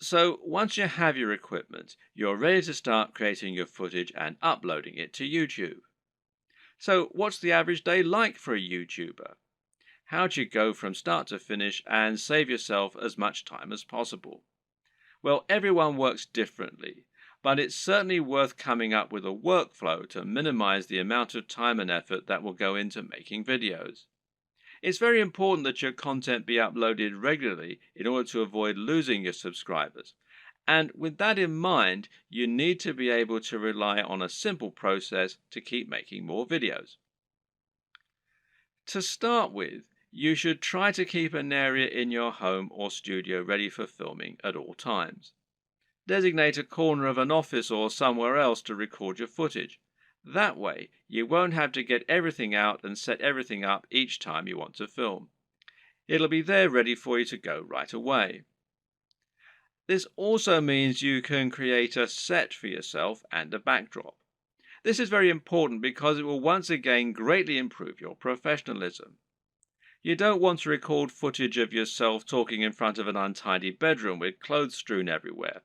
So once you have your equipment, you're ready to start creating your footage and uploading it to YouTube. So what's the average day like for a YouTuber? How do you go from start to finish and save yourself as much time as possible? Well, everyone works differently, but it's certainly worth coming up with a workflow to minimize the amount of time and effort that will go into making videos. It's very important that your content be uploaded regularly in order to avoid losing your subscribers. And with that in mind, you need to be able to rely on a simple process to keep making more videos. To start with, you should try to keep an area in your home or studio ready for filming at all times. Designate a corner of an office or somewhere else to record your footage. That way, you won't have to get everything out and set everything up each time you want to film. It'll be there ready for you to go right away. This also means you can create a set for yourself and a backdrop. This is very important because it will once again greatly improve your professionalism. You don't want to record footage of yourself talking in front of an untidy bedroom with clothes strewn everywhere.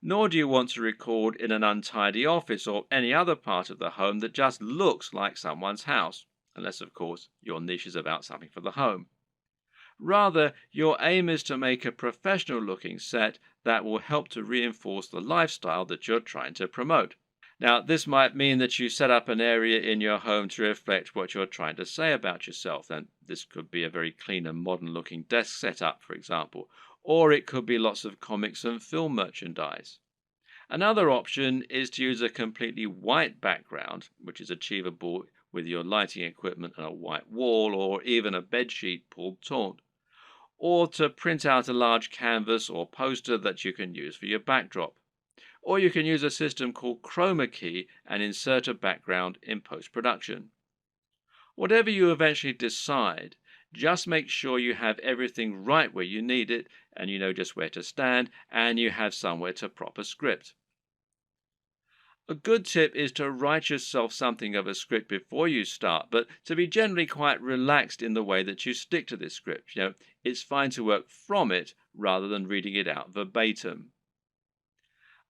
Nor do you want to record in an untidy office or any other part of the home that just looks like someone's house, unless, of course, your niche is about something for the home. Rather, your aim is to make a professional looking set that will help to reinforce the lifestyle that you're trying to promote. Now, this might mean that you set up an area in your home to reflect what you're trying to say about yourself, and this could be a very clean and modern looking desk setup, for example, or it could be lots of comics and film merchandise. Another option is to use a completely white background, which is achievable with your lighting equipment and a white wall or even a bedsheet pulled taut, or to print out a large canvas or poster that you can use for your backdrop. Or you can use a system called chroma key and insert a background in post-production. Whatever you eventually decide, just make sure you have everything right where you need it, and you know just where to stand, and you have somewhere to prop a script. A good tip is to write yourself something of a script before you start, but to be generally quite relaxed in the way that you stick to this script. It's fine to work from it rather than reading it out verbatim.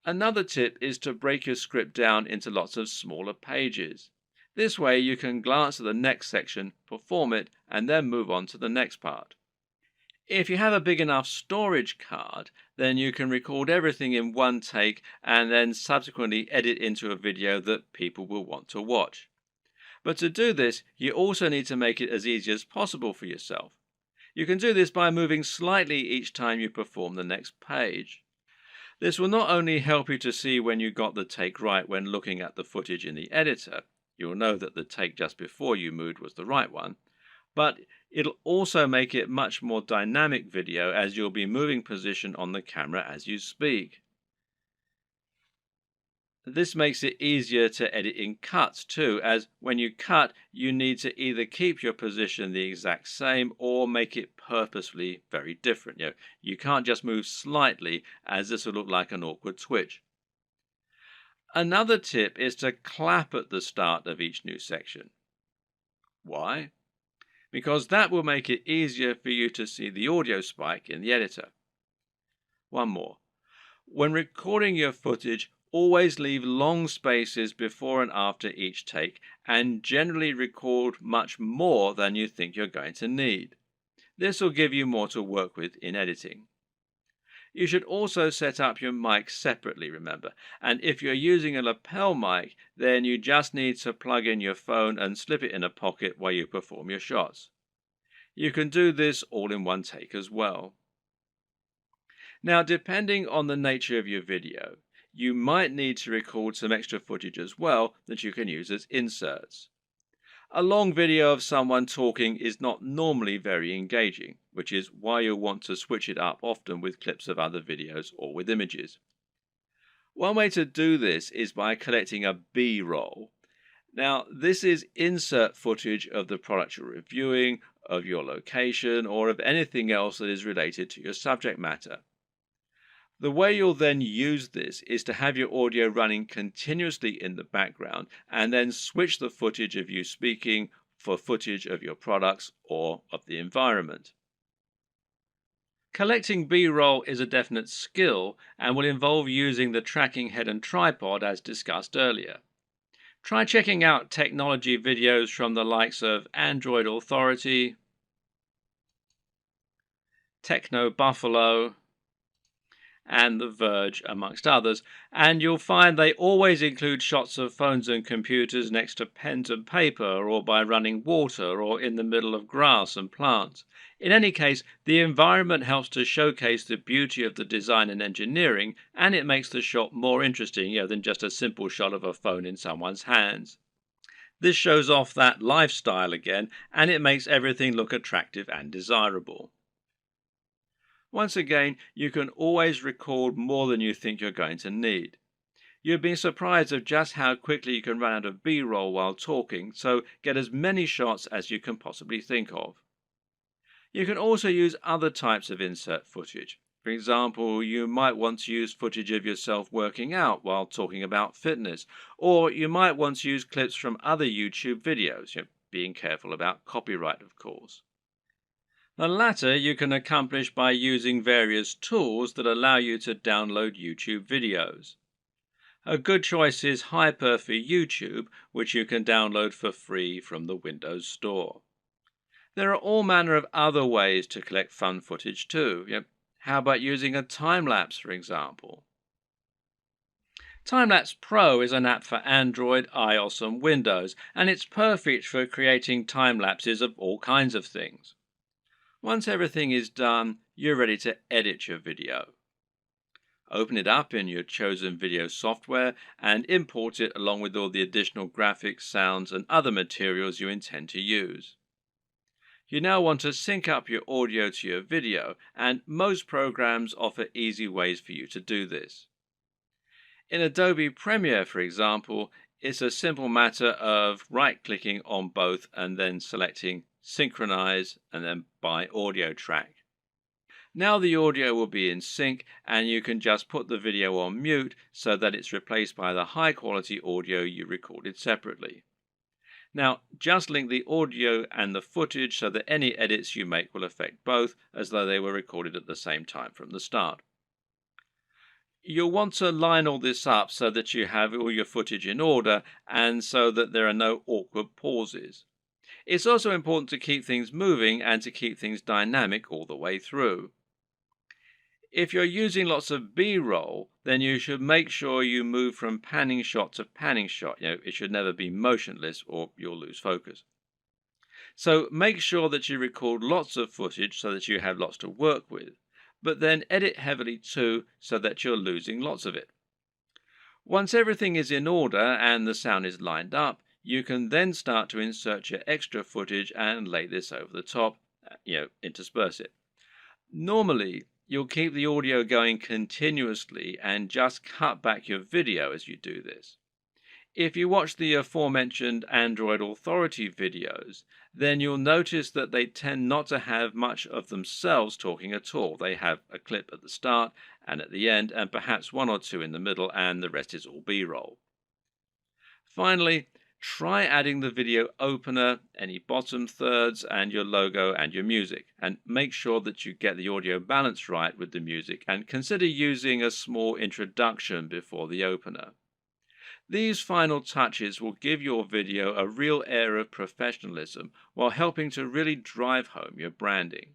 Another tip is to break your script down into lots of smaller pages. This way you can glance at the next section, perform it, and then move on to the next part. If you have a big enough storage card, then you can record everything in one take and then subsequently edit into a video that people will want to watch. But to do this, you also need to make it as easy as possible for yourself. You can do this by moving slightly each time you perform the next page. This will not only help you to see when you got the take right when looking at the footage in the editor, you'll know that the take just before you moved was the right one, but it'll also make it much more dynamic video as you'll be moving position on the camera as you speak. This makes it easier to edit in cuts too, as when you cut, you need to either keep your position the exact same or make it purposefully very different. You can't just move slightly, as this will look like an awkward twitch. Another tip is to clap at the start of each new section. Why? Because that will make it easier for you to see the audio spike in the editor. One more. When recording your footage, always leave long spaces before and after each take, and generally record much more than you think you're going to need. This will give you more to work with in editing. You should also set up your mic separately, remember, and if you're using a lapel mic, then you just need to plug in your phone and slip it in a pocket while you perform your shots. You can do this all in one take as well. Now, depending on the nature of your video, you might need to record some extra footage as well that you can use as inserts. A long video of someone talking is not normally very engaging, which is why you'll want to switch it up often with clips of other videos or with images. One way to do this is by collecting a B-roll. Now, this is insert footage of the product you're reviewing, of your location, or of anything else that is related to your subject matter. The way you'll then use this is to have your audio running continuously in the background and then switch the footage of you speaking for footage of your products or of the environment. Collecting B-roll is a definite skill and will involve using the tracking head and tripod as discussed earlier. Try checking out technology videos from the likes of Android Authority, Techno Buffalo, and The Verge, amongst others, and you'll find they always include shots of phones and computers next to pens and paper, or by running water, or in the middle of grass and plants. In any case, the environment helps to showcase the beauty of the design and engineering, and it makes the shot more interesting, than just a simple shot of a phone in someone's hands. This shows off that lifestyle again, and it makes everything look attractive and desirable. Once again, you can always record more than you think you're going to need. You've been surprised of just how quickly you can run out of B-roll while talking, so get as many shots as you can possibly think of. You can also use other types of insert footage. For example, you might want to use footage of yourself working out while talking about fitness, or you might want to use clips from other YouTube videos, being careful about copyright, of course. The latter you can accomplish by using various tools that allow you to download YouTube videos. A good choice is heyperphone, which you can download for free from the Windows Store. There are all manner of other ways to collect fun footage too. How about using a time-lapse, for example? Timelapse Pro is an app for Android, iOS and Windows, and it's perfect for creating time-lapses of all kinds of things. Once everything is done, you're ready to edit your video. Open it up in your chosen video software and import it along with all the additional graphics, sounds and other materials you intend to use. You now want to sync up your audio to your video, and most programs offer easy ways for you to do this. In Adobe Premiere, for example, it's a simple matter of right-clicking on both and then selecting Synchronize and then by audio track. Now the audio will be in sync, and you can just put the video on mute so that it's replaced by the high-quality audio you recorded separately. Now, just link the audio and the footage so that any edits you make will affect both, as though they were recorded at the same time from the start. You'll want to line all this up so that you have all your footage in order and so that there are no awkward pauses. It's also important to keep things moving and to keep things dynamic all the way through. If you're using lots of B-roll, then you should make sure you move from panning shot to panning shot. It should never be motionless or you'll lose focus. So make sure that you record lots of footage so that you have lots to work with, but then edit heavily too so that you're losing lots of it. Once everything is in order and the sound is lined up, you can then start to insert your extra footage and lay this over the top, intersperse it. Normally, you'll keep the audio going continuously and just cut back your video as you do this. If you watch the aforementioned Android Authority videos, then you'll notice that they tend not to have much of themselves talking at all. They have a clip at the start and at the end, and perhaps one or two in the middle, and the rest is all B-roll. Finally, try adding the video opener, any bottom thirds, and your logo and your music, and make sure that you get the audio balance right with the music, and consider using a small introduction before the opener. These final touches will give your video a real air of professionalism while helping to really drive home your branding.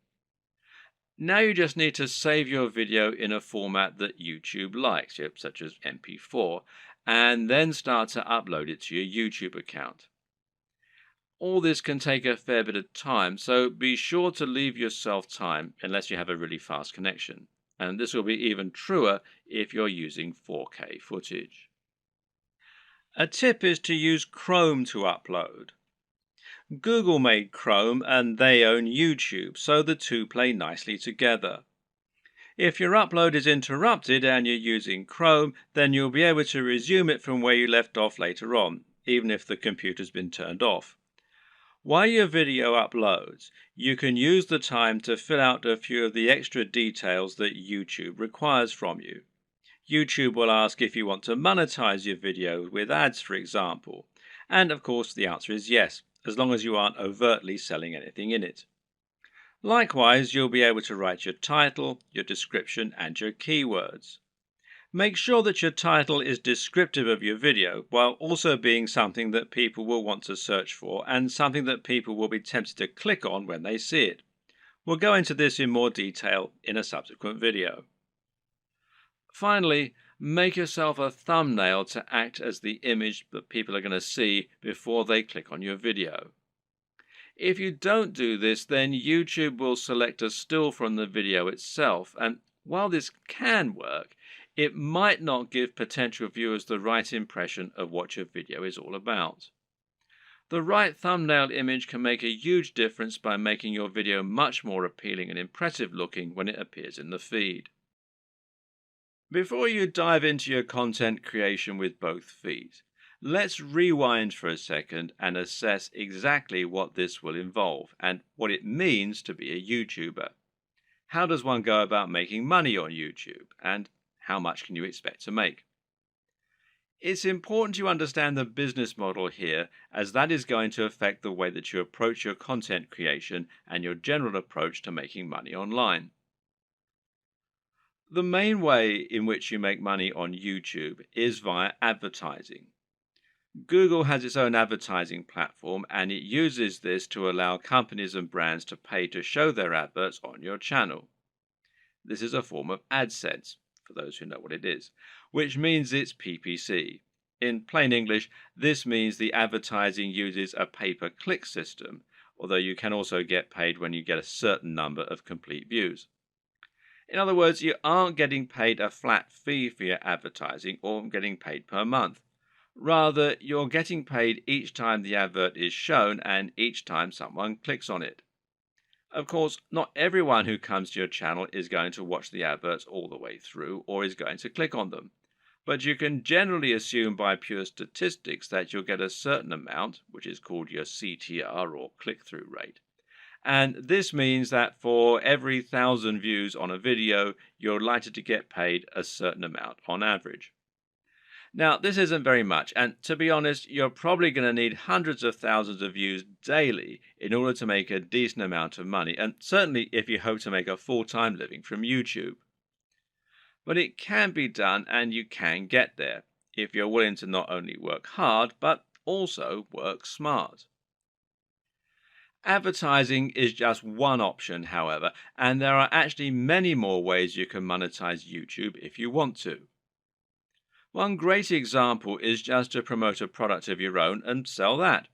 Now you just need to save your video in a format that YouTube likes, such as MP4, and then start to upload it to your YouTube account. All this can take a fair bit of time, so be sure to leave yourself time unless you have a really fast connection. And this will be even truer if you're using 4K footage. A tip is to use Chrome to upload. Google made Chrome and they own YouTube, so the two play nicely together. If your upload is interrupted and you're using Chrome, then you'll be able to resume it from where you left off later on, even if the computer's been turned off. While your video uploads, you can use the time to fill out a few of the extra details that YouTube requires from you. YouTube will ask if you want to monetize your video with ads, for example. And of course the answer is yes, as long as you aren't overtly selling anything in it. Likewise, you'll be able to write your title, your description, and your keywords. Make sure that your title is descriptive of your video while also being something that people will want to search for and something that people will be tempted to click on when they see it. We'll go into this in more detail in a subsequent video. Finally, make yourself a thumbnail to act as the image that people are going to see before they click on your video. If you don't do this, then YouTube will select a still from the video itself, and while this can work, it might not give potential viewers the right impression of what your video is all about. The right thumbnail image can make a huge difference by making your video much more appealing and impressive looking when it appears in the feed. Before you dive into your content creation with both feeds, let's rewind for a second and assess exactly what this will involve and what it means to be a YouTuber. How does one go about making money on YouTube, and how much can you expect to make? It's important you understand the business model here, as that is going to affect the way that you approach your content creation and your general approach to making money online. The main way in which you make money on YouTube is via advertising. Google has its own advertising platform, and it uses this to allow companies and brands to pay to show their adverts on your channel. This is a form of AdSense, for those who know what it is, which means it's PPC. In plain English, this means the advertising uses a pay-per-click system, although you can also get paid when you get a certain number of complete views. In other words, you aren't getting paid a flat fee for your advertising or getting paid per month. Rather, you're getting paid each time the advert is shown and each time someone clicks on it. Of course, not everyone who comes to your channel is going to watch the adverts all the way through or is going to click on them. But you can generally assume by pure statistics that you'll get a certain amount, which is called your CTR or click-through rate. And this means that for every 1,000 views on a video, you're likely to get paid a certain amount on average. Now, this isn't very much, and to be honest, you're probably going to need hundreds of thousands of views daily in order to make a decent amount of money, and certainly if you hope to make a full-time living from YouTube. But it can be done, and you can get there, if you're willing to not only work hard, but also work smart. Advertising is just one option, however, and there are actually many more ways you can monetize YouTube if you want to. One great example is just to promote a product of your own and sell that.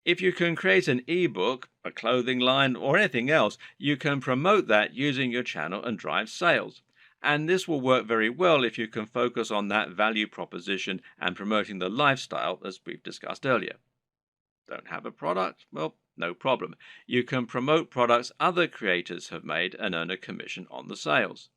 If you can create an ebook, a clothing line, or anything else, you can promote that using your channel and drive sales. And this will work very well if you can focus on that value proposition and promoting the lifestyle as we've discussed earlier. Don't have a product? Well, no problem. You can promote products other creators have made and earn a commission on the sales.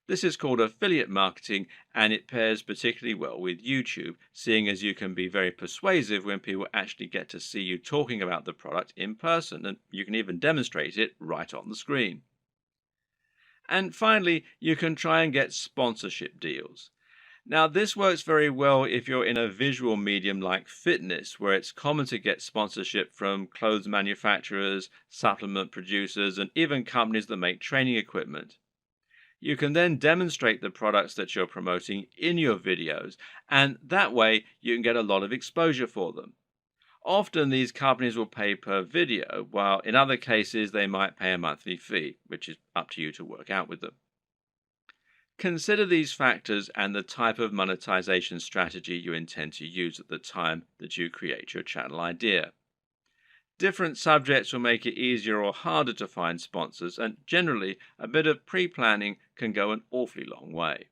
This is called affiliate marketing, and it pairs particularly well with YouTube, seeing as you can be very persuasive when people actually get to see you talking about the product in person, and you can even demonstrate it right on the screen. And finally, you can try and get sponsorship deals. Now, this works very well if you're in a visual medium like fitness, where it's common to get sponsorship from clothes manufacturers, supplement producers, and even companies that make training equipment. You can then demonstrate the products that you're promoting in your videos, and that way you can get a lot of exposure for them. Often these companies will pay per video, while in other cases they might pay a monthly fee, which is up to you to work out with them. Consider these factors and the type of monetization strategy you intend to use at the time that you create your channel idea. Different subjects will make it easier or harder to find sponsors, and generally a bit of pre-planning can go an awfully long way.